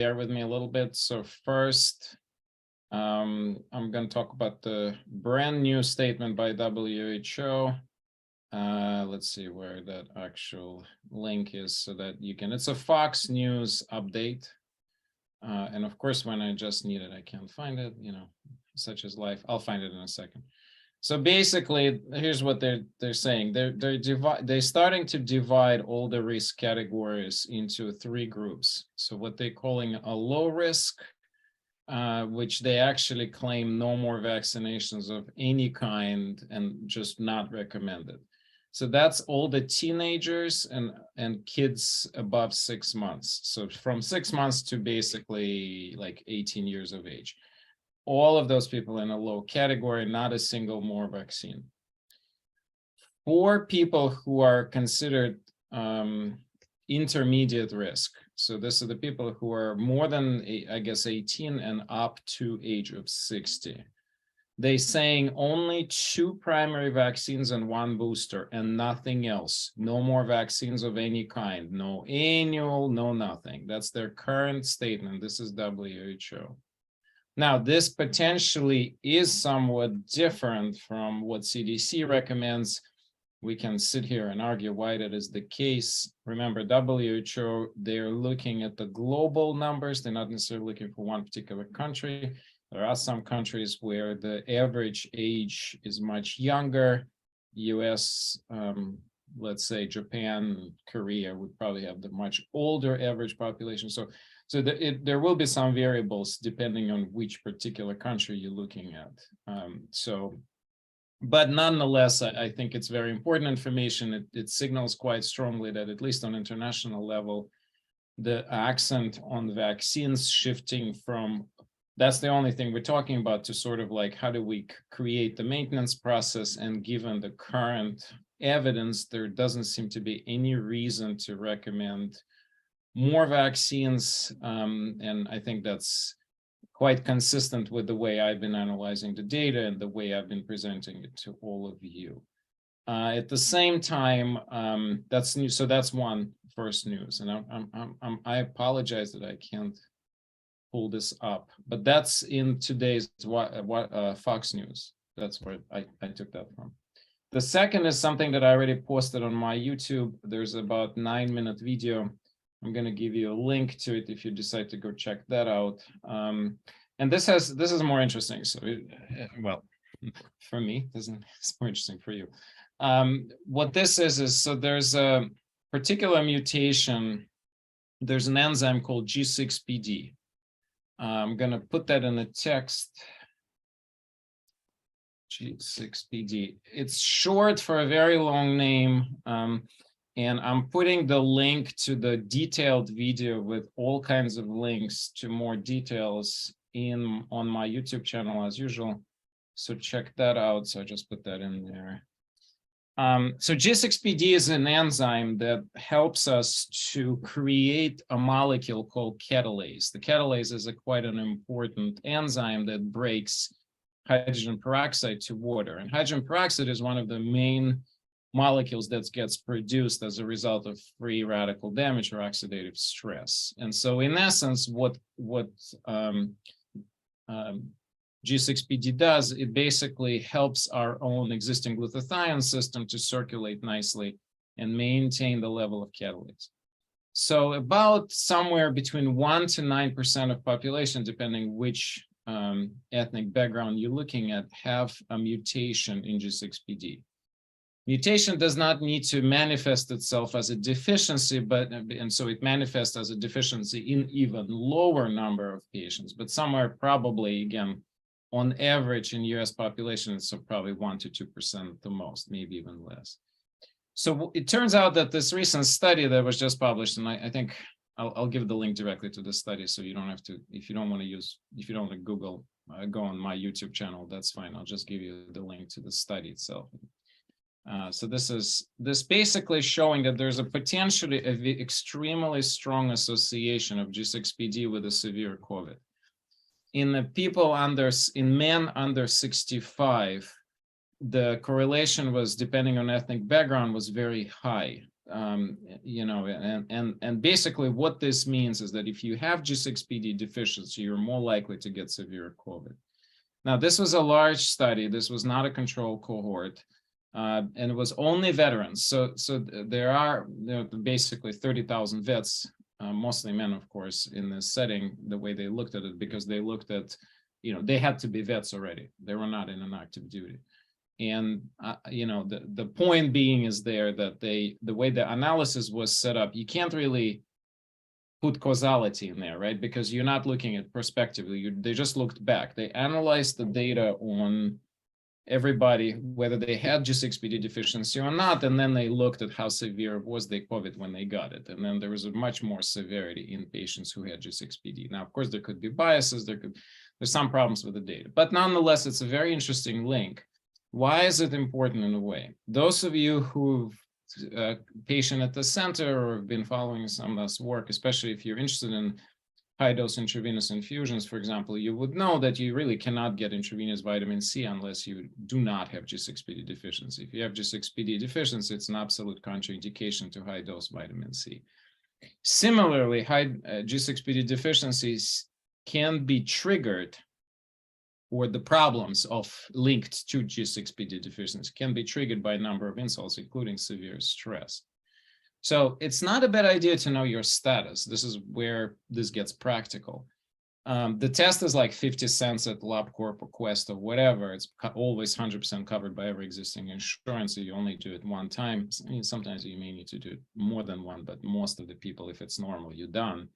bear with me a little bit. So first, I'm going to talk about the brand new statement by WHO. Let's see where that actual link is so that you can, it's a Fox News update. And of course, when I just need it, I can't find it, you know, such as life. I'll find it in a second. So basically, here's what they're saying. They're starting to divide all the risk categories into 3 groups. So what they're calling a low risk, which they actually claim no more vaccinations of any kind and just not recommended. So that's all the teenagers and kids above 6 months. So from 6 months to basically like 18 years of age. All of those people in a low category, not a single more vaccine. For people who are considered intermediate risk. So this are the people who are more than, I guess, 18 and up to age of 60. They're saying only 2 primary vaccines and 1 booster and nothing else. No more vaccines of any kind. No annual, no nothing. That's their current statement. This is WHO. Now, this potentially is somewhat different from what CDC recommends. We can sit here and argue why that is the case. Remember, WHO, they're looking at the global numbers. They're not necessarily looking for one particular country. There are some countries where the average age is much younger. US, let's say Japan, Korea would probably have the much older average population. So there will be some variables depending on which particular country you're looking at. But nonetheless, I think it's very important information. It signals quite strongly that at least on international level, the accent on vaccines shifting from, that's the only thing we're talking about, to sort of like, how do we create the maintenance process? And given the current evidence, there doesn't seem to be any reason to recommend more vaccines, and I think that's quite consistent with the way I've been analyzing the data and the way I've been presenting it to all of you. At the same time, that's new. So that's one first news, and I apologize that I can't pull this up, but that's in today's Fox News. That's where I took that from. The second is something that I already posted on my YouTube. There's about 9-minute video. I'm going to give you a link to it if you decide to go check that out. And this is more interesting. So, well, for me, it's more interesting for you. What this is so there's a particular mutation. There's an enzyme called G6PD. I'm going to put that in the text. G6PD. It's short for a very long name. And I'm putting the link to the detailed video with all kinds of links to more details on my YouTube channel as usual. So check that out. So I just put that in there. So G6PD is an enzyme that helps us to create a molecule called catalase. The catalase is quite an important enzyme that breaks hydrogen peroxide to water. And hydrogen peroxide is one of the main molecules that gets produced as a result of free radical damage or oxidative stress. And so in essence, what G6PD does, it basically helps our own existing glutathione system to circulate nicely and maintain the level of catalase. So about somewhere between 1 to 9% of population, depending which ethnic background you're looking at, have a mutation in G6PD. Mutation does not need to manifest itself as a deficiency, and so it manifests as a deficiency in even lower number of patients, but somewhere probably, again, on average in US population, it's probably 1 to 2% at the most, maybe even less. So it turns out that this recent study that was just published, and I think I'll give the link directly to the study, so you don't have to, if you don't want to Google, go on my YouTube channel, that's fine. I'll just give you the link to the study itself. So this basically showing that there's a potentially extremely strong association of G6PD with a severe COVID. In men under 65, the correlation was, depending on ethnic background, was very high. you know, and basically what this means is that if you have G6PD deficiency, you're more likely to get severe COVID. Now, this was a large study. This was not a control cohort, and it was only veterans. So there are basically 30,000 vets, mostly men, of course, in this setting, the way they looked at it, because they looked at, you know, they had to be vets already. They were not in an active duty. And, you know, the point being is there that the way the analysis was set up, you can't really put causality in there, right? Because you're not looking at prospectively. They just looked back. They analyzed the data on everybody, whether they had G6PD deficiency or not, and then they looked at how severe was the COVID when they got it. And then there was a much more severity in patients who had G6PD. Now, of course, there could be biases. There's some problems with the data, but nonetheless, it's a very interesting link. Why is it important in a way? Those of you who've patient at the center or have been following some of this work, especially if you're interested in high-dose intravenous infusions, for example, you would know that you really cannot get intravenous vitamin C unless you do not have G6PD deficiency. If you have G6PD deficiency, it's an absolute contraindication to high-dose vitamin C. Similarly, high G6PD deficiencies can be triggered, or the problems linked to G6PD deficiency can be triggered by a number of insults, including severe stress. So it's not a bad idea to know your status. This is where this gets practical. The test is like 50 cents at LabCorp or Quest or whatever. It's always 100% covered by every existing insurance. So you only do it one time. I mean, sometimes you may need to do it more than one, but most of the people, if it's normal, you're done.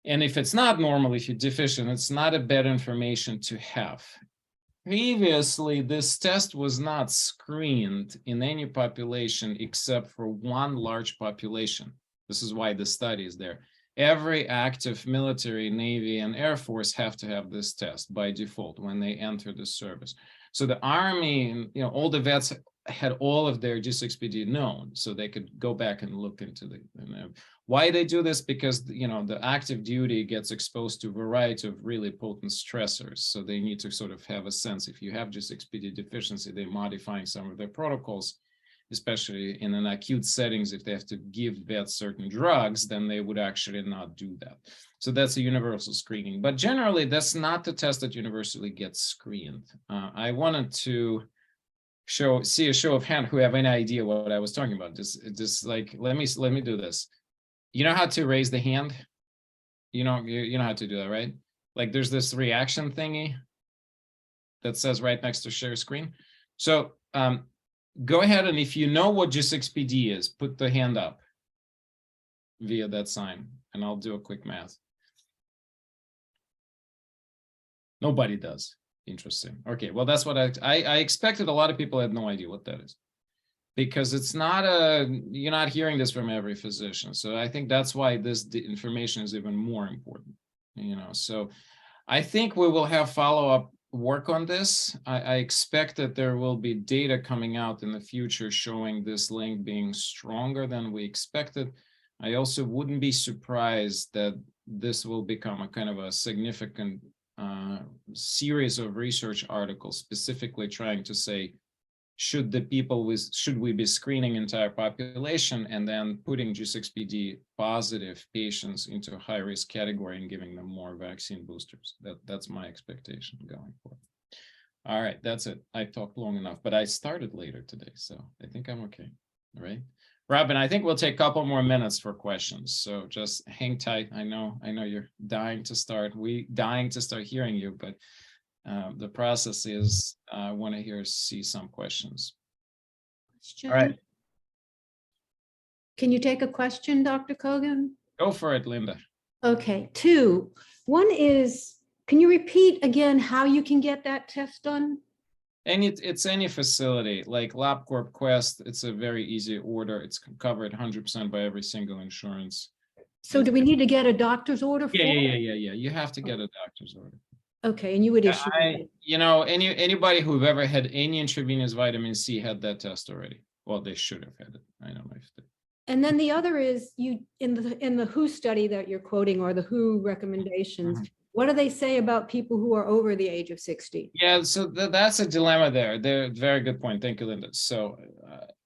And if it's not normal, if you're deficient, it's not a bad information to have. Previously, this test was not screened in any population except for one large population. This is why the study is there. Every active military, Navy, and Air Force have to have this test by default when they enter the service. So the Army, you know, all the vets had all of their G6PD known, so they could go back and look into the, why they do this, because, you know, the active duty gets exposed to a variety of really potent stressors. So they need to sort of have a sense, if you have G6PD deficiency, they're modifying some of their protocols, especially in an acute settings. If they have to give vets certain drugs, then they would actually not do that. So that's a universal screening. But generally, that's not the test that universally gets screened. I wanted to see a show of hand who have any idea what I was talking about. Just like, let me do this. You know how to raise the hand? You know how to do that, right? Like there's this reaction thingy that says right next to share screen. So go ahead, and if you know what G6PD is, put the hand up via that sign, and I'll do a quick math. Nobody does. Interesting. Okay, well, that's what I expected. A lot of people had no idea what that is, because it's not you're not hearing this from every physician. So I think that's why this information is even more important, you know. So I think we will have follow-up work on this. I expect that there will be data coming out in the future showing this link being stronger than we expected. I also wouldn't be surprised that this will become a kind of a significant series of research articles specifically trying to say, should we be screening entire population and then putting G6PD positive patients into a high risk category and giving them more vaccine boosters? That's my expectation going forward. All right, that's it. I talked long enough, but I started later today, so I think I'm okay. All right, Robyn, I think we'll take a couple more minutes for questions, so just hang tight. I know you're dying to start. Dying to start hearing you, but the process is I want to see some questions. All right. Can you take a question, Dr. Kogan? Go for it, Linda. Okay, two. One is, can you repeat again how you can get that test done? It's any facility like LabCorp, Quest. It's a very easy order. It's covered 100% by every single insurance. So do we need to get a doctor's order for it? Yeah. You have to get a doctor's order. Okay, and you would issue it? You know, anybody who've ever had any intravenous vitamin C had that test already. Well, they should have had it. I don't know if they. And then the other is, you in the WHO study that you're quoting, or the WHO recommendations, What do they say about people who are over the age of 60? Yeah, so that's a dilemma there. Very good point. Thank you, Linda. So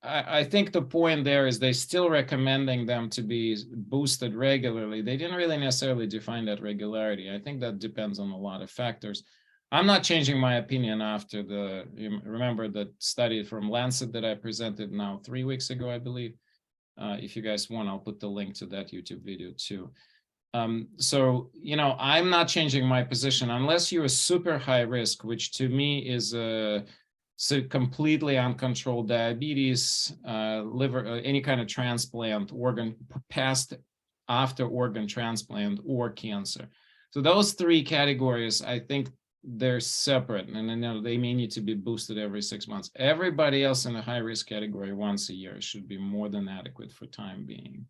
I think the point there is they still recommending them to be boosted regularly. They didn't really necessarily define that regularity. I think that depends on a lot of factors. I'm not changing my opinion after remember the study from Lancet that I presented now 3 weeks ago, I believe. If you guys want, I'll put the link to that YouTube video too. So, I'm not changing my position unless you're a super high risk, which to me is completely uncontrolled diabetes, liver, any kind of transplant, after organ transplant or cancer. So those 3 categories, I think they're separate, and they may need to be boosted every 6 months. Everybody else in the high risk category once a year should be more than adequate for time being.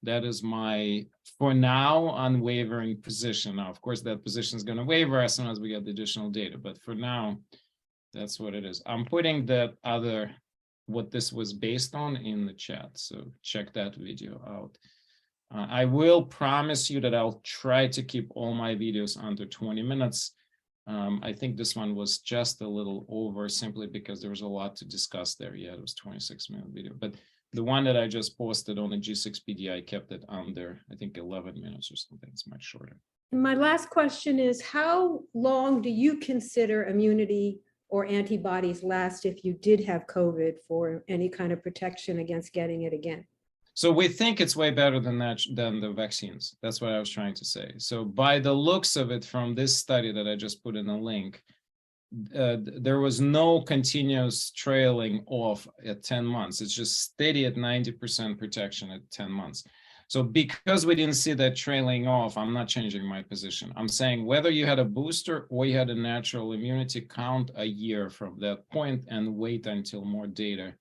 That is my, for now, unwavering position. Now, of course, that position is going to waver as soon as we get the additional data, but for now, that's what it is. I'm putting that what this was based on in the chat, so check that video out. I will promise you that I'll try to keep all my videos under 20 minutes. I think this one was just a little over simply because there was a lot to discuss there. Yeah, it was 26-minute video, but the one that I just posted on the G6PD, I kept it under, I think, 11 minutes or something. It's much shorter. My last question is, how long do you consider immunity or antibodies last if you did have COVID for any kind of protection against getting it again? So we think it's way better than the vaccines. That's what I was trying to say. So by the looks of it from this study that I just put in a link, there was no continuous trailing off at 10 months. It's just steady at 90% protection at 10 months. So because we didn't see that trailing off, I'm not changing my position. I'm saying whether you had a booster or you had a natural immunity, count a year from that point and wait until more data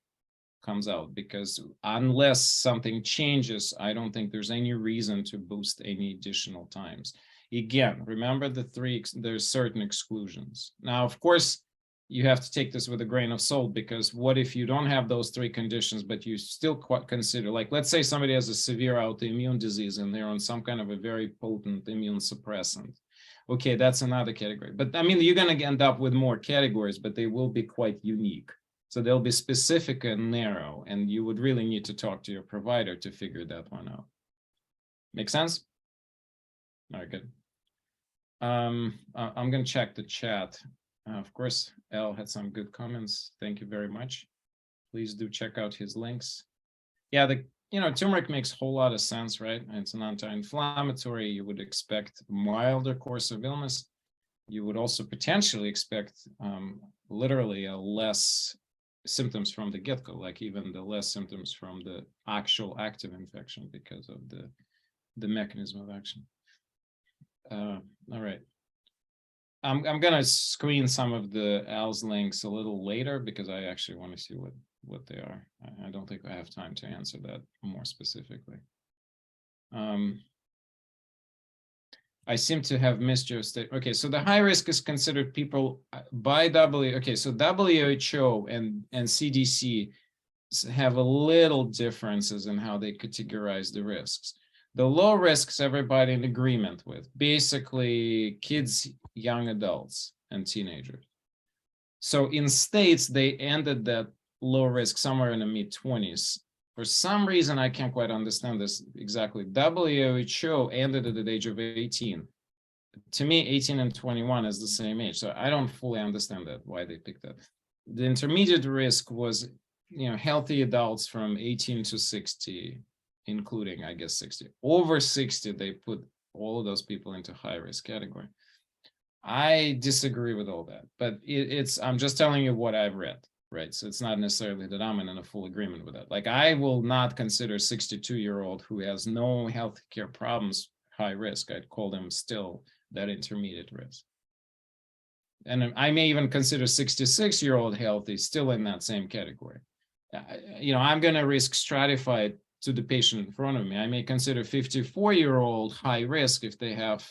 comes out, because unless something changes, I don't think there's any reason to boost any additional times. Again, remember there's certain exclusions. Now, of course, you have to take this with a grain of salt, because what if you don't have those 3 conditions, but you still consider, like, let's say somebody has a severe autoimmune disease and they're on some kind of a very potent immune suppressant. Okay, that's another category. But I mean, you're going to end up with more categories, but they will be quite unique. So they'll be specific and narrow, and you would really need to talk to your provider to figure that one out. Make sense? All right, good. I'm going to check the chat. Of course, Al had some good comments. Thank you very much. Please do check out his links. Yeah, turmeric makes a whole lot of sense, right? It's an anti-inflammatory. You would expect a milder course of illness. You would also potentially expect literally a less symptoms from the get-go, like even the less symptoms from the actual active infection because of the mechanism of action. All right. I'm going to screen some of the Al's links a little later because I actually want to see what they are. I don't think I have time to answer that more specifically. I seem to have missed your state. Okay, so the high risk is considered people by okay, so WHO and CDC have a little differences in how they categorize the risks. The low risks, everybody in agreement with, basically kids, young adults, and teenagers. So in states, they ended that low risk somewhere in the mid-20s. For some reason, I can't quite understand this exactly. WHO ended at the age of 18. To me, 18 and 21 is the same age. So I don't fully understand that, why they picked that. The intermediate risk was, healthy adults from 18 to 60, including, I guess, 60. Over 60, they put all of those people into high risk category. I disagree with all that, but I'm just telling you what I've read. Right. So it's not necessarily that I'm in a full agreement with that. Like, I will not consider 62-year-old who has no healthcare problems high risk. I'd call them still that intermediate risk. And I may even consider 66-year-old healthy still in that same category. I'm going to risk stratify to the patient in front of me. I may consider 54-year-old high risk if they have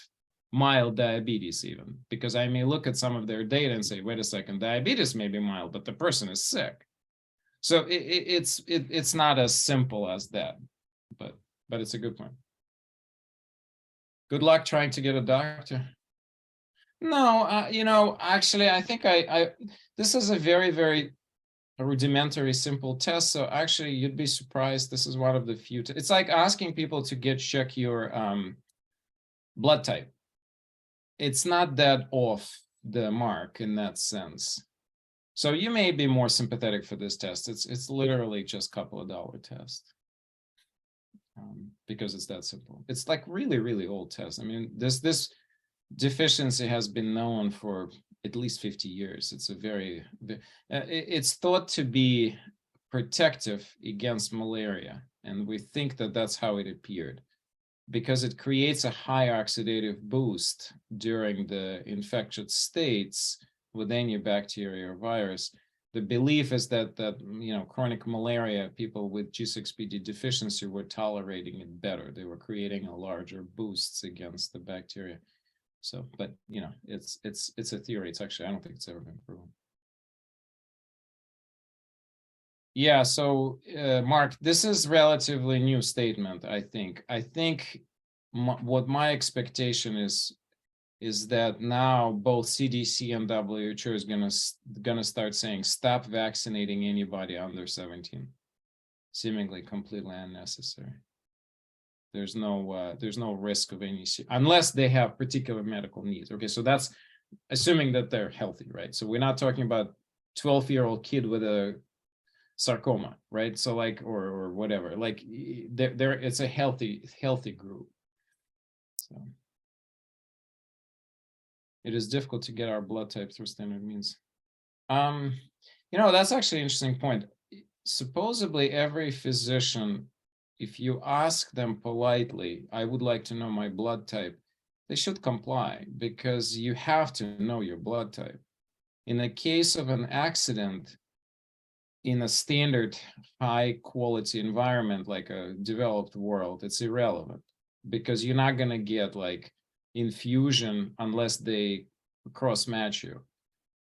mild diabetes even, because I may look at some of their data and say, wait a second, diabetes may be mild, but the person is sick. So it's not as simple as that, but it's a good point. Good luck trying to get a doctor. No, actually, I think this is a very, very rudimentary, simple test. So actually, you'd be surprised. This is one of the few. It's like asking people to check your blood type. It's not that off the mark in that sense. So you may be more sympathetic for this test. It's literally just a couple of dollar test. Because it's that simple. It's like really, really old test. I mean, this deficiency has been known for at least 50 years. It's a very, it's thought to be protective against malaria. And we think that that's how it appeared, because it creates a high oxidative boost during the infectious states with any bacteria or virus. The belief is that chronic malaria, people with G6PD deficiency were tolerating it better. They were creating a larger boosts against the bacteria. So, but it's a theory. It's actually, I don't think it's ever been proven. Yeah. So, Mark, this is relatively new statement. I think what my expectation is that now both CDC and WHO is gonna start saying stop vaccinating anybody under 17, seemingly completely unnecessary. There's no risk of any, unless they have particular medical needs. Okay, so that's assuming that they're healthy, right? So we're not talking about 12-year-old kid with a sarcoma, right? So like, or whatever, like it's a healthy group. So it is difficult to get our blood type through standard means. That's actually an interesting point. Supposedly every physician, if you ask them politely, I would like to know my blood type, they should comply, because you have to know your blood type. In the case of an accident in a standard high quality environment like a developed world, it's irrelevant, because you're not going to get like infusion unless they cross match you.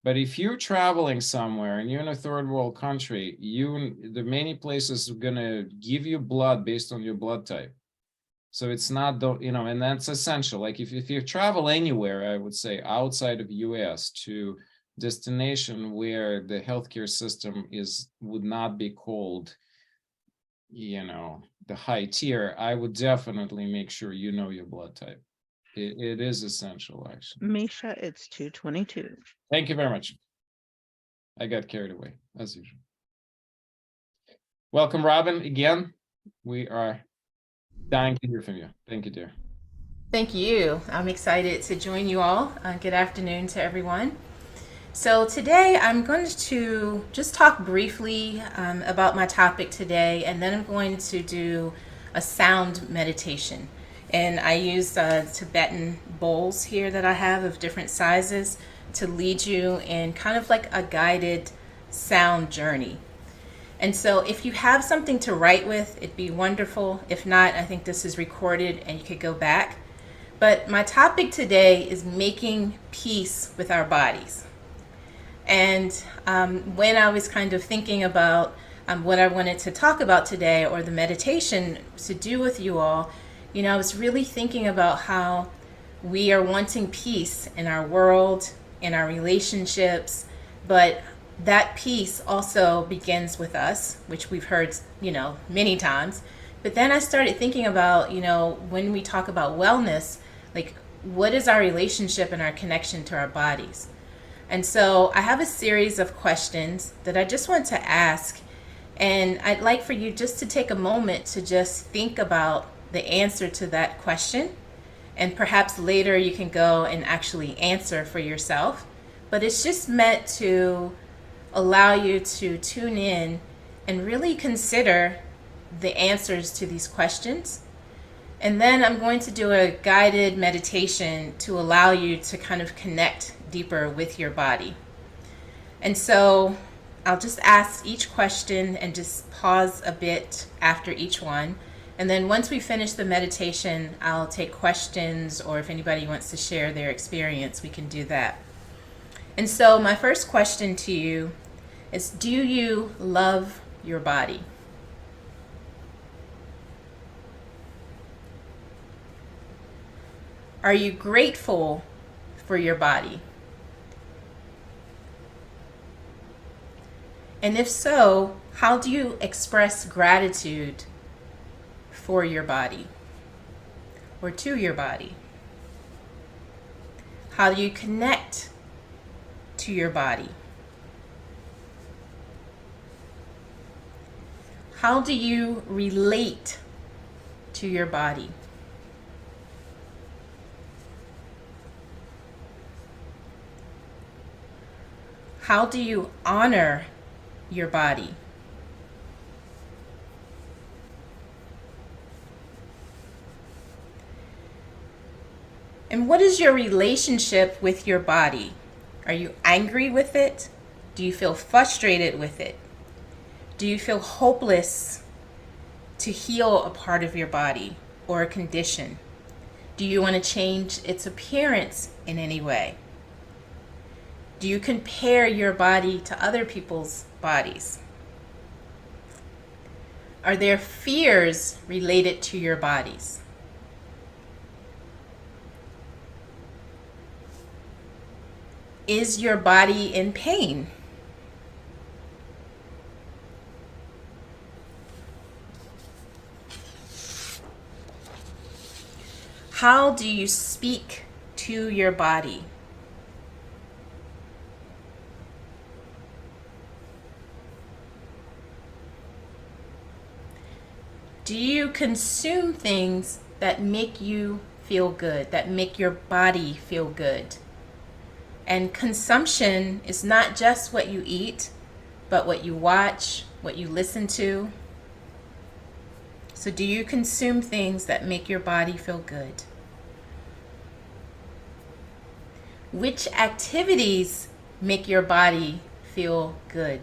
But if you're traveling somewhere and you're in a third world country, the many places are going to give you blood based on your blood type. So it's not, and that's essential. Like if you travel anywhere, I would say outside of US to destination where the healthcare system would not be called, the high tier, I would definitely make sure you know your blood type. It is essential, actually. Misha, it's 2:22. Thank you very much. I got carried away, as usual. Welcome, Robyn, again. We are dying to hear from you. Thank you, dear. Thank you. I'm excited to join you all. Good afternoon to everyone. So today I'm going to just talk briefly about my topic today, and then I'm going to do a sound meditation. And I use Tibetan bowls here that I have of different sizes to lead you in kind of like a guided sound journey. And so if you have something to write with, it'd be wonderful. If not, I think this is recorded and you could go back. But my topic today is making peace with our bodies. And when I was kind of thinking about what I wanted to talk about today, or the meditation to do with you all, I was really thinking about how we are wanting peace in our world, in our relationships, but that peace also begins with us, which we've heard, many times. But then I started thinking about, when we talk about wellness, like what is our relationship and our connection to our bodies? And so I have a series of questions that I just want to ask. And I'd like for you just to take a moment to just think about the answer to that question. And perhaps later you can go and actually answer for yourself. But it's just meant to allow you to tune in and really consider the answers to these questions. And then I'm going to do a guided meditation to allow you to kind of connect deeper with your body. And so I'll just ask each question and just pause a bit after each one. And then once we finish the meditation, I'll take questions, or if anybody wants to share their experience, we can do that. And so my first question to you is, do you love your body? Are you grateful for your body? And if so, how do you express gratitude for your body or to your body? How do you connect to your body? How do you relate to your body? How do you honor your body? And what is your relationship with your body? Are you angry with it? Do you feel frustrated with it? Do you feel hopeless to heal a part of your body or a condition? Do you want to change its appearance in any way? Do you compare your body to other people's bodies? Are there fears related to your bodies? Is your body in pain? How do you speak to your body? Do you consume things that make you feel good, that make your body feel good? And consumption is not just what you eat, but what you watch, what you listen to. So do you consume things that make your body feel good? Which activities make your body feel good?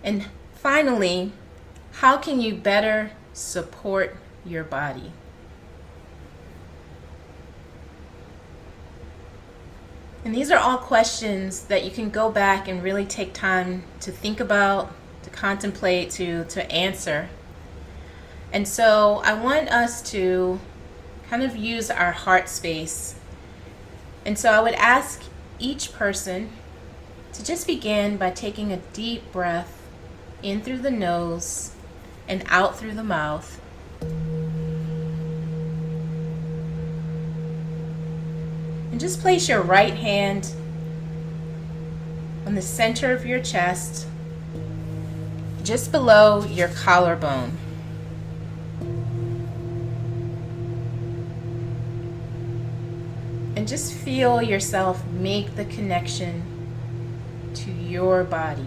And finally, how can you better support your body? And these are all questions that you can go back and really take time to think about, to contemplate, to answer. And so I want us to kind of use our heart space. And so I would ask each person to just begin by taking a deep breath in through the nose and out through the mouth. And just place your right hand on the center of your chest, just below your collarbone. And just feel yourself make the connection to your body.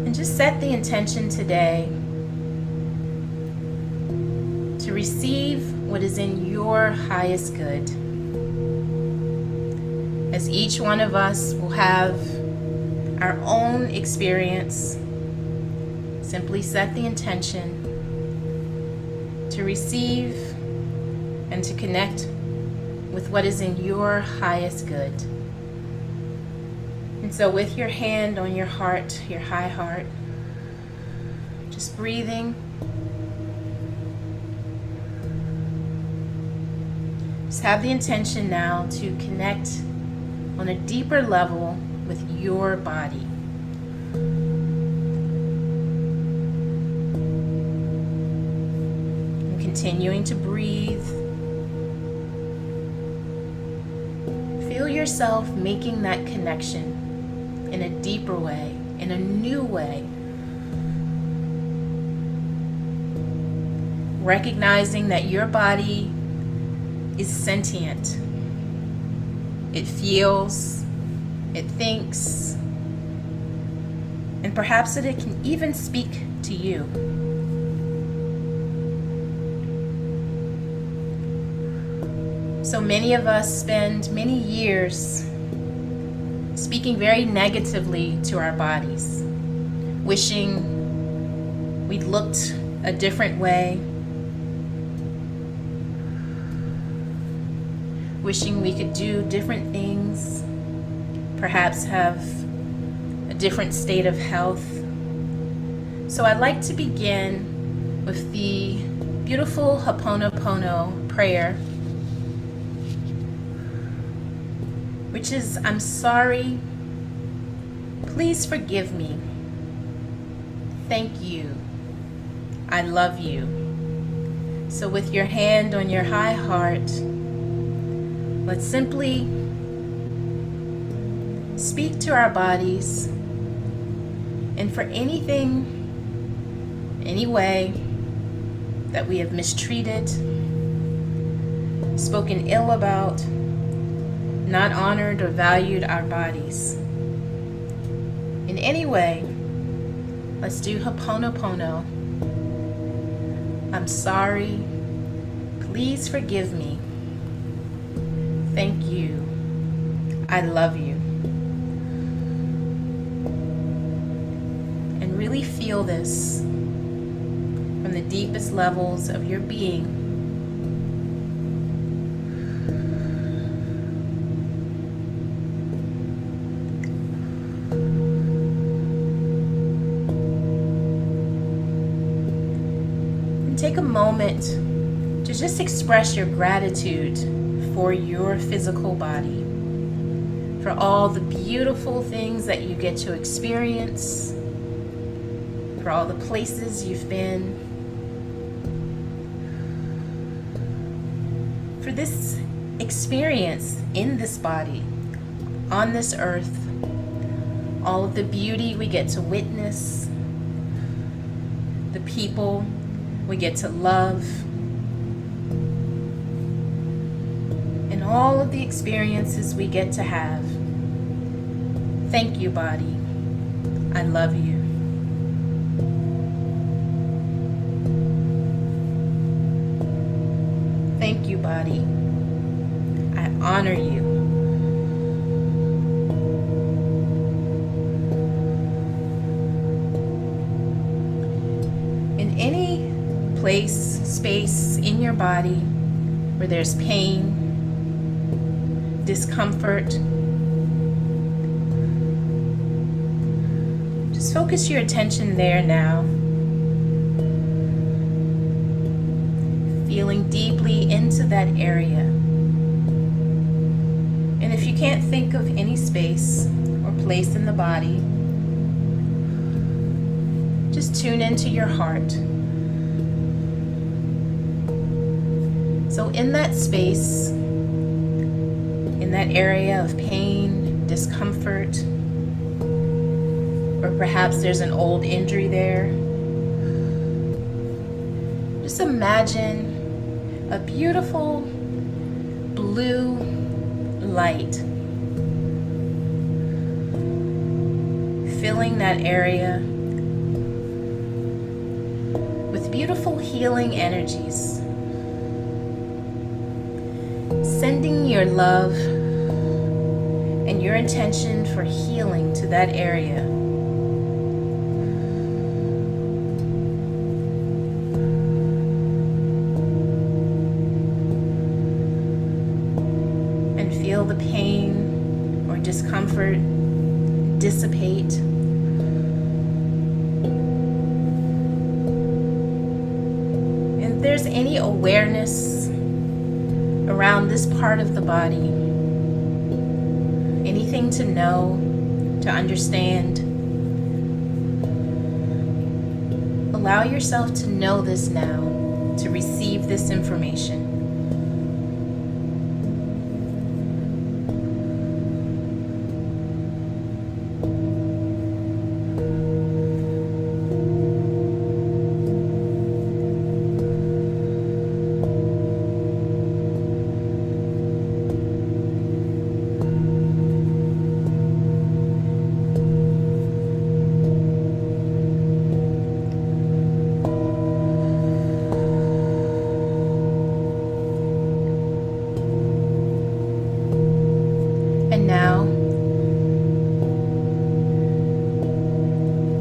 And just set the intention today to receive what is in your highest good. As each one of us will have our own experience, simply set the intention to receive and to connect with what is in your highest good. And so with your hand on your heart, your high heart, just breathing, just have the intention now to connect on a deeper level with your body. And continuing to breathe, feel yourself making that connection in a deeper way, in a new way. Recognizing that your body is sentient. It feels, it thinks, and perhaps that it can even speak to you. So many of us spend many years speaking very negatively to our bodies, wishing we'd looked a different way, wishing we could do different things, perhaps have a different state of health. So I'd like to begin with the beautiful Ho'oponopono prayer, which is, I'm sorry, please forgive me, thank you, I love you. So with your hand on your high heart, let's simply speak to our bodies, and for anything, any way that we have mistreated, spoken ill about, not honored or valued our bodies. In any way, let's do Ho'oponopono. I'm sorry, please forgive me, thank you, I love you. And really feel this from the deepest levels of your being. And take a moment to just express your gratitude for your physical body, for all the beautiful things that you get to experience, for all the places you've been, for this experience in this body, on this earth, all of the beauty we get to witness, the people we get to love, and all of the experiences we get to have. Thank you, body. I love you. Thank you, body. I honor you. In any place, space in your body where there's pain, discomfort, just focus your attention there now. Feeling deeply into that area. And if you can't think of any space or place in the body, just tune into your heart. So in that space, in that area of pain, discomfort, or perhaps there's an old injury there, just imagine a beautiful blue light filling that area with beautiful healing energies, sending your love and your intention for healing to that area. Feel the pain or discomfort dissipate. And if there's any awareness around this part of the body, anything to know, to understand, allow yourself to know this now, to receive this information.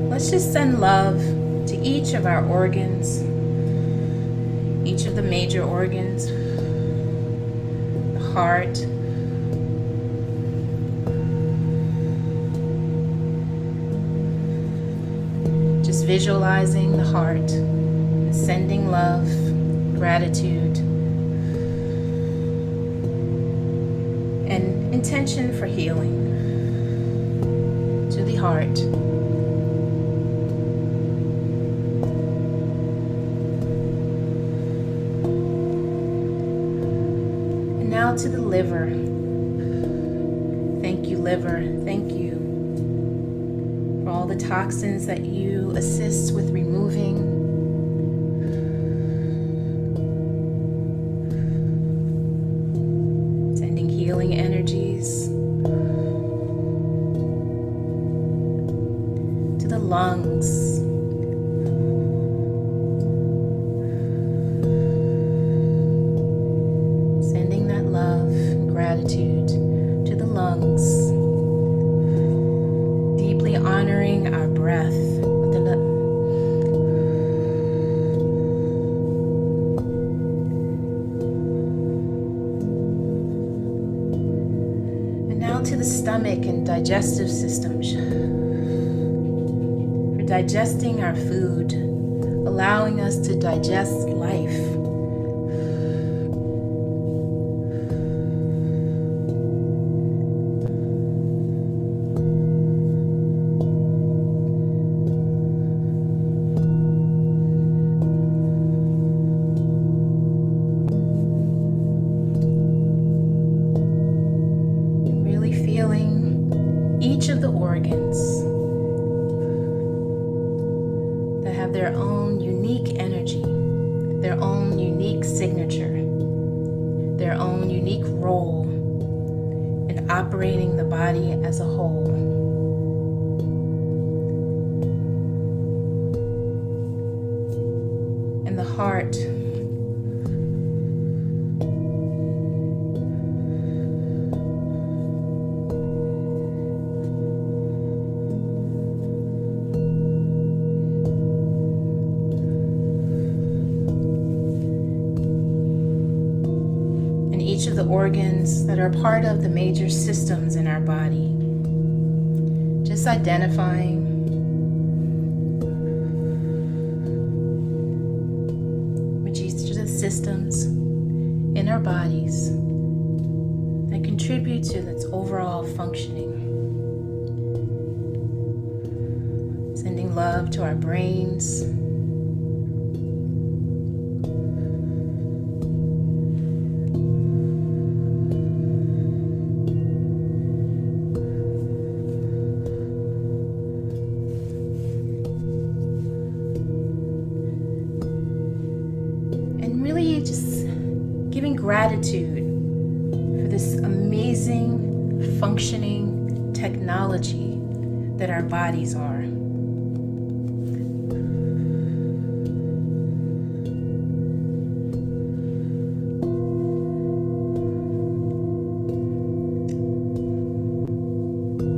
Let's just send love to each of our organs, each of the major organs, the heart, just visualizing the heart and sending love, gratitude, and intention for healing to the heart. And now to the liver. Thank you, liver. Thank you for all the toxins that you assist with removing. Sending healing energies to the lungs. Sending that love and gratitude to the lungs. Deeply honoring our breath with the and now to the stomach and digestive systems for digesting our food, allowing us to digest life. Each of the organs that have their own unique energy, their own unique signature, their own unique role in operating the body as a whole. And the heart, each of the organs that are part of the major systems in our body. Just identifying which each of the systems in our bodies that contribute to its overall functioning. Sending love to our brains, just giving gratitude for this amazing functioning technology that our bodies are.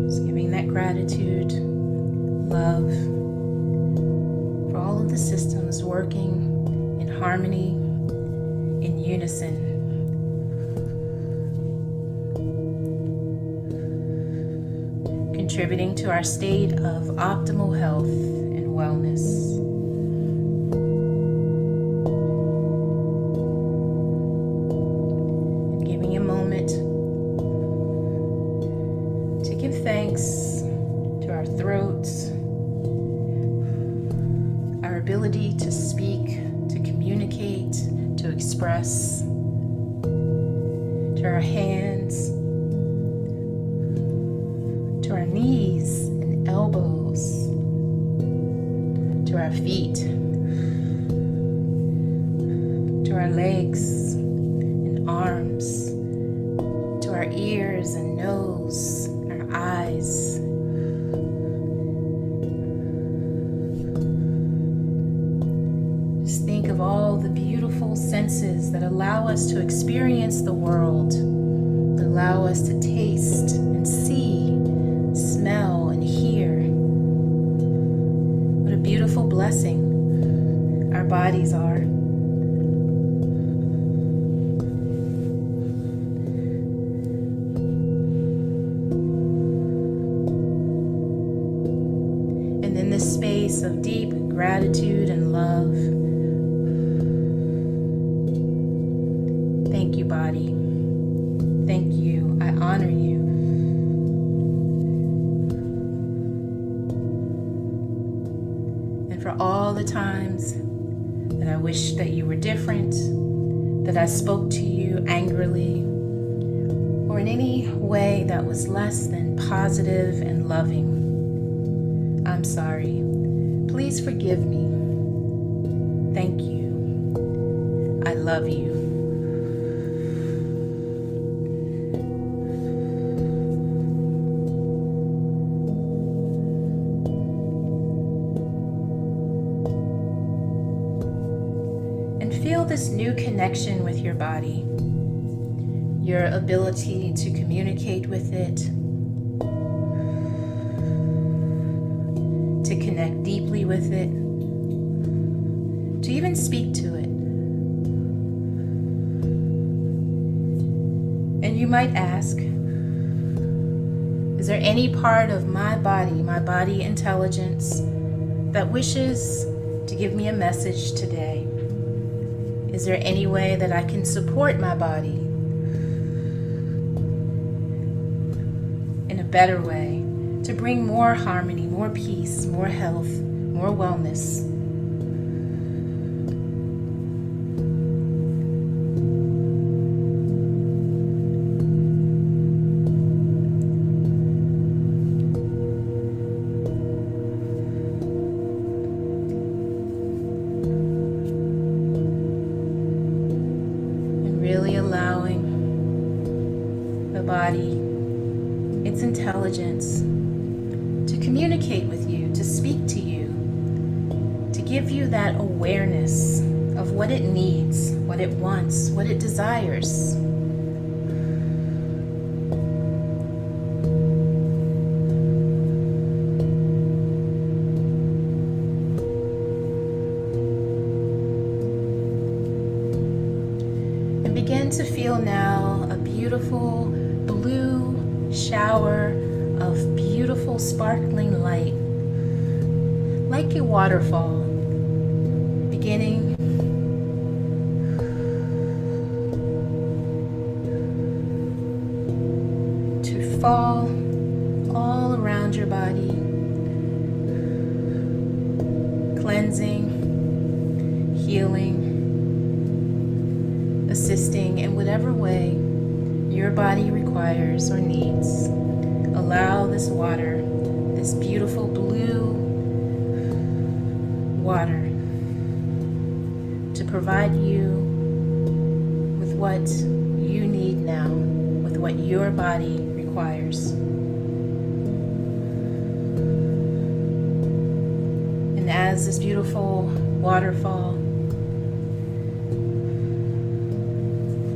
Just giving that gratitude, love for all of the systems working in harmony, in unison. Contributing to our state of optimal health and wellness. And giving a moment to give thanks to our throats, our ability to speak, to communicate, to express, to our hands, to our knees and elbows, to our feet, to our legs and arms, to our ears and nose, our eyes. Just think of all the beautiful senses that allow us to experience the world, that allow us to taste and see, smell and hear. What a beautiful blessing our bodies are. And in this space, space of deep gratitude and love. Thank you, body. Thank you. I honor you. And for all the times that I wish that you were different, that I spoke to you angrily, or in any way that was less than positive and loving, I'm sorry. Please forgive me. Thank you. I love you. And feel this new connection with your body, your ability to communicate with it, to connect deeply with it, to even speak to it. And you might ask, is there any part of my body intelligence, that wishes to give me a message today? Is there any way that I can support my body in a better way, to bring more harmony, more peace, more health, more wellness? And really allowing the body, its intelligence, to communicate with you, to speak to you, to give you that awareness of what it needs, what it wants, what it desires. And begin to feel now a beautiful blue shower of beautiful sparkling light, like a waterfall, beginning to fall all around your body, cleansing, healing, assisting in whatever way your body requires or needs. Allow this water, this beautiful blue water, to provide you with what you need now, with what your body requires. And as this beautiful waterfall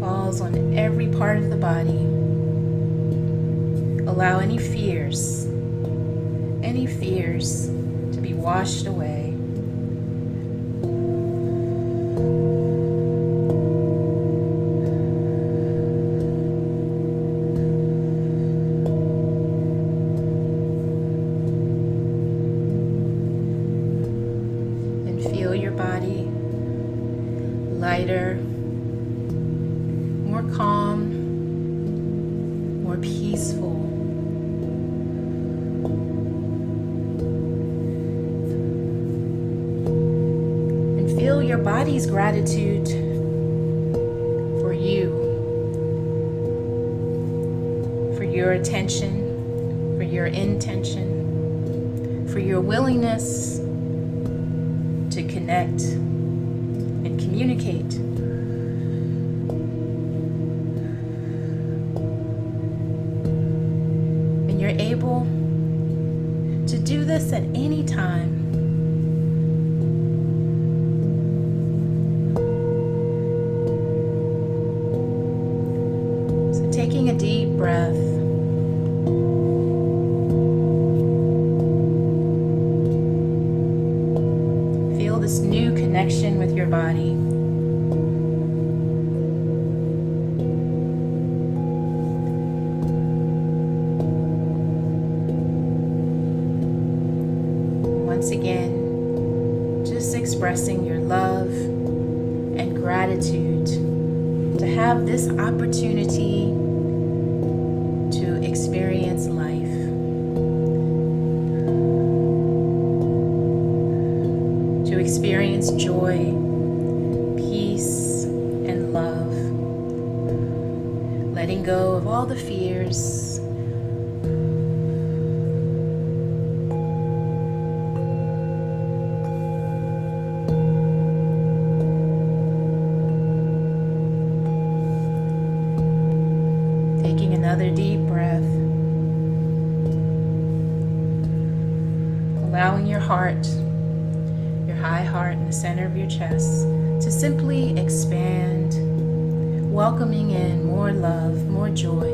falls on every part of the body, allow any fears to be washed away. And feel your body lighter, more calm, more peaceful. And feel your body's gratitude for you, for your attention, for your intention, for your willingness to connect and communicate. And you're able to do this at any time. So taking a deep breath. Feel this new connection with your body. Once again, expressing your love and gratitude to have this opportunity to experience life. To experience joy, peace, and love. Letting go of all the fears. Taking another deep breath. Allowing your heart, your high heart in the center of your chest, to simply expand, welcoming in more love, more joy,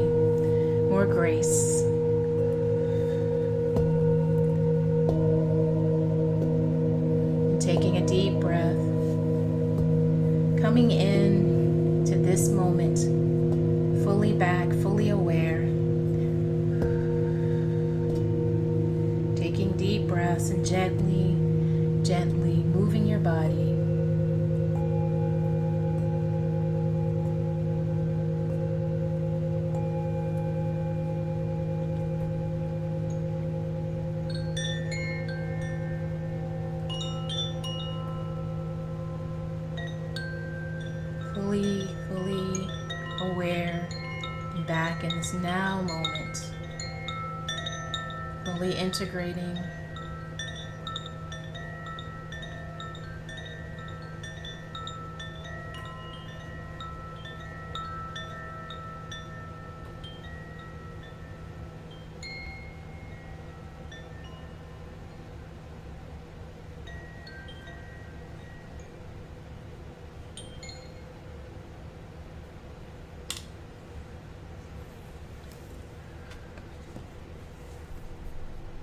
more grace. And taking a deep breath, coming in to this moment, fully back, fully aware. Taking deep breaths and gently, gently moving your body. Fully aware and back in this now moment. Fully integrating.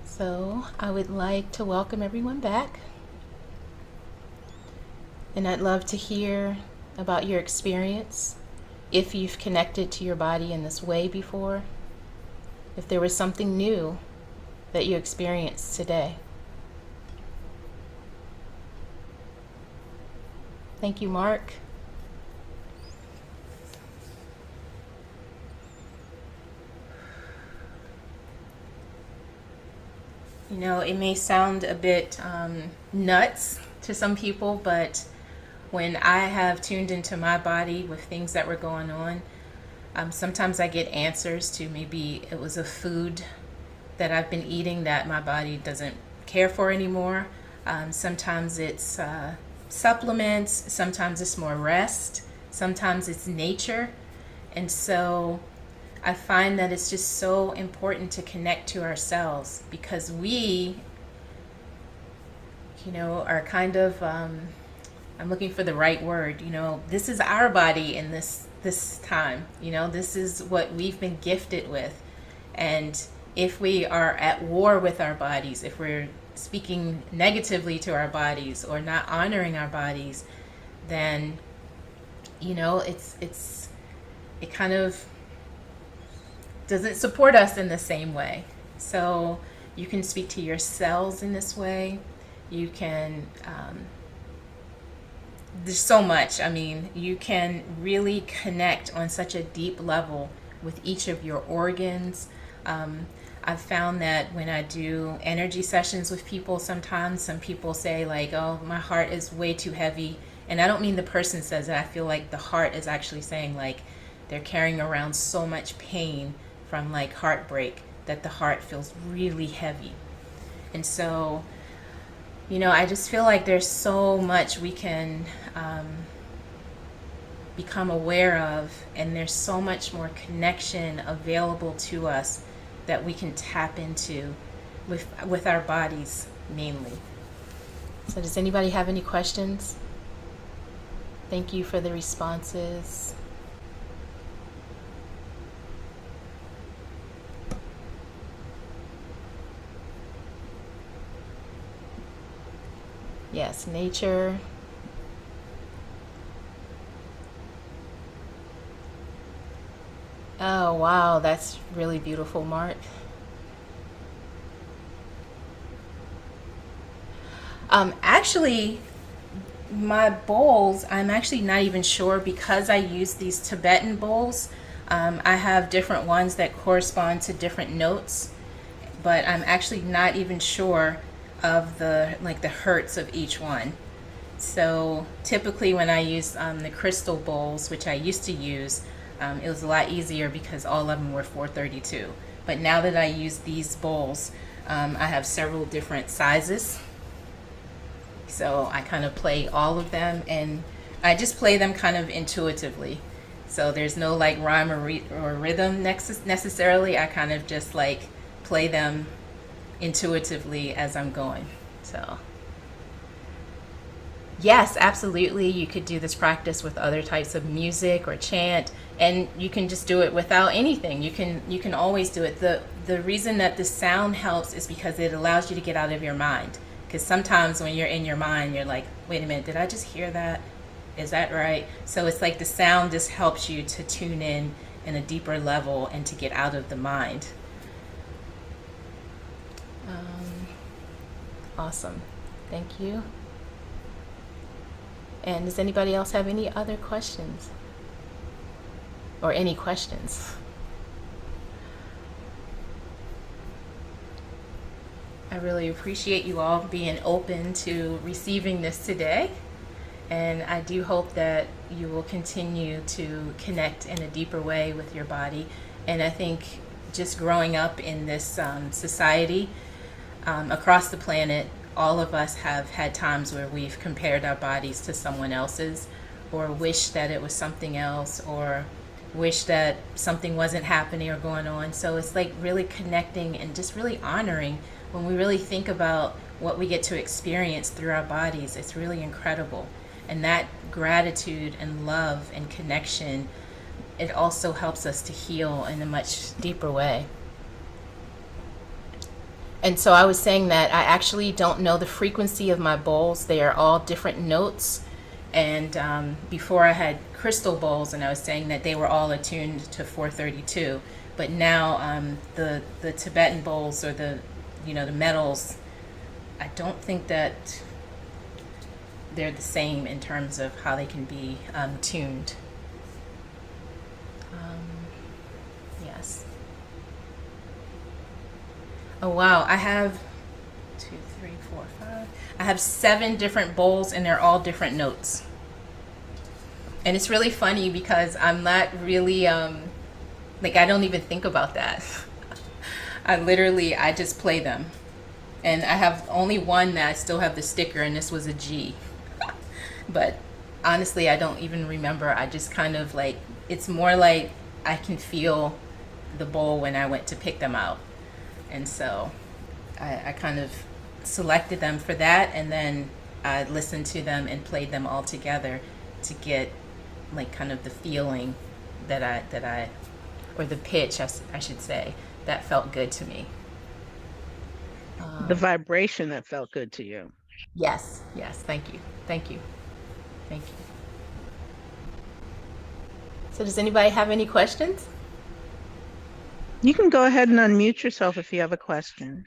So I would like to welcome everyone back, and I'd love to hear about your experience, if you've connected to your body in this way before, if there was something new that you experienced today. Thank you, Mark. You know, it may sound a bit nuts to some people, but when I have tuned into my body with things that were going on, sometimes I get answers to maybe it was a food that I've been eating that my body doesn't care for anymore. Sometimes it's supplements, sometimes it's more rest, sometimes it's nature. And so I find that it's just so important to connect to ourselves, because we, are kind of, I'm looking for the right word, this is our body in this time, this is what we've been gifted with. And if we are at war with our bodies, if we're speaking negatively to our bodies or not honoring our bodies, then, it kind of doesn't support us in the same way. So you can speak to your cells in this way. You can, there's so much. I mean, you can really connect on such a deep level with each of your organs. I've found that when I do energy sessions with people, sometimes some people say like, oh, my heart is way too heavy. And I don't mean the person says that. I feel like the heart is actually saying like they're carrying around so much pain from like heartbreak that the heart feels really heavy. And so, I just feel like there's so much we can become aware of, and there's so much more connection available to us that we can tap into with our bodies mainly. So does anybody have any questions? Thank you for the responses. Yes, nature. Oh, wow, that's really beautiful, Mark. Actually, my bowls, I'm actually not even sure, because I use these Tibetan bowls. I have different ones that correspond to different notes, but I'm actually not even sure of the hertz of each one. So typically when I use the crystal bowls, which I used to use, it was a lot easier because all of them were 432. But now that I use these bowls, I have several different sizes. So I kind of play all of them, and I just play them kind of intuitively. So there's no like rhyme or rhythm necessarily. I kind of just like play them intuitively as I'm going. So yes, absolutely. You could do this practice with other types of music or chant, and you can just do it without anything. You can always do it. The reason that the sound helps is because it allows you to get out of your mind. Because sometimes when you're in your mind, you're like, wait a minute, did I just hear that? Is that right? So it's like the sound just helps you to tune in a deeper level and to get out of the mind. Awesome. Thank you. And does anybody else have any other questions? Or any questions? I really appreciate you all being open to receiving this today. And I do hope that you will continue to connect in a deeper way with your body. And I think just growing up in this society across the planet, all of us have had times where we've compared our bodies to someone else's, or wished that it was something else, or wish that something wasn't happening or going on. So it's like really connecting and just really honoring when we really think about what we get to experience through our bodies. It's really incredible. And that gratitude and love and connection, it also helps us to heal in a much deeper way. And so I was saying that I actually don't know the frequency of my bowls. They are all different notes. And before I had crystal bowls, and I was saying that they were all attuned to 432. But now the Tibetan bowls, or the metals, I don't think that they're the same in terms of how they can be tuned. Yes. Oh wow, I have 2, 3, 4, 5. I have 7 different bowls, and they're all different notes. And it's really funny because I'm not really I don't even think about that. I just play them. And I have only one that I still have the sticker, and this was a G. But honestly, I don't even remember. I just kind of it's more like I can feel the bowl when I went to pick them out. And so I kind of selected them for that, and then I listened to them and played them all together to get kind of the feeling that I or the pitch, I should say, that felt good to me. The vibration that felt good to you. Yes, thank you. So does anybody have any questions? You can go ahead and unmute yourself if you have a question.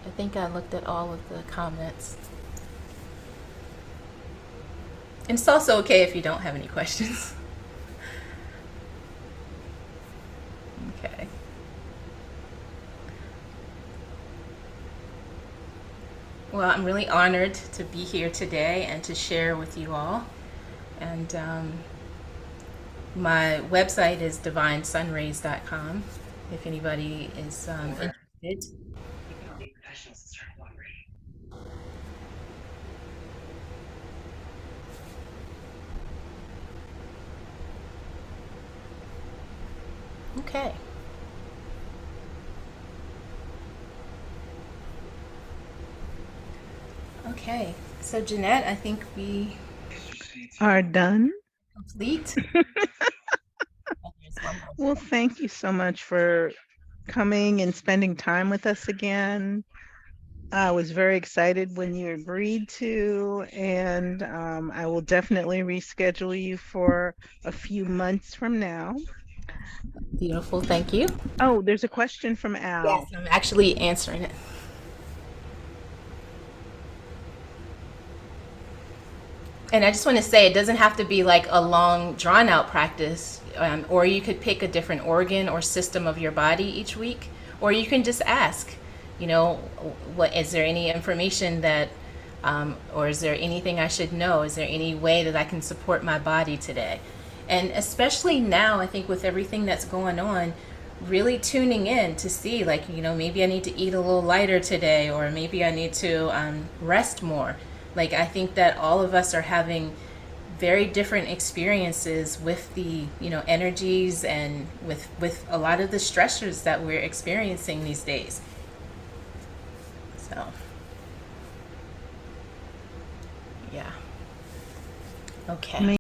I think I looked at all of the comments. And it's also okay if you don't have any questions. Okay. Well, I'm really honored to be here today and to share with you all. And my website is divinesunrays.com if anybody is interested. Okay. Okay, so Jeanette, I think we are done. Complete. Well, thank you so much for coming and spending time with us again. I was very excited when you agreed to, and I will definitely reschedule you for a few months from now. Beautiful, thank you. Oh, there's a question from Al. Yes, I'm actually answering it. And I just want to say, it doesn't have to be like a long, drawn out practice, or you could pick a different organ or system of your body each week, or you can just ask, you know, what is there any information that, or is there anything I should know? Is there any way that I can support my body today? And especially now, I think with everything that's going on, really tuning in to see, like, you know, maybe I need to eat a little lighter today, or maybe I need to rest more. Like, I think that all of us are having very different experiences with the, you know, energies and with a lot of the stressors that we're experiencing these days. So, yeah. Okay.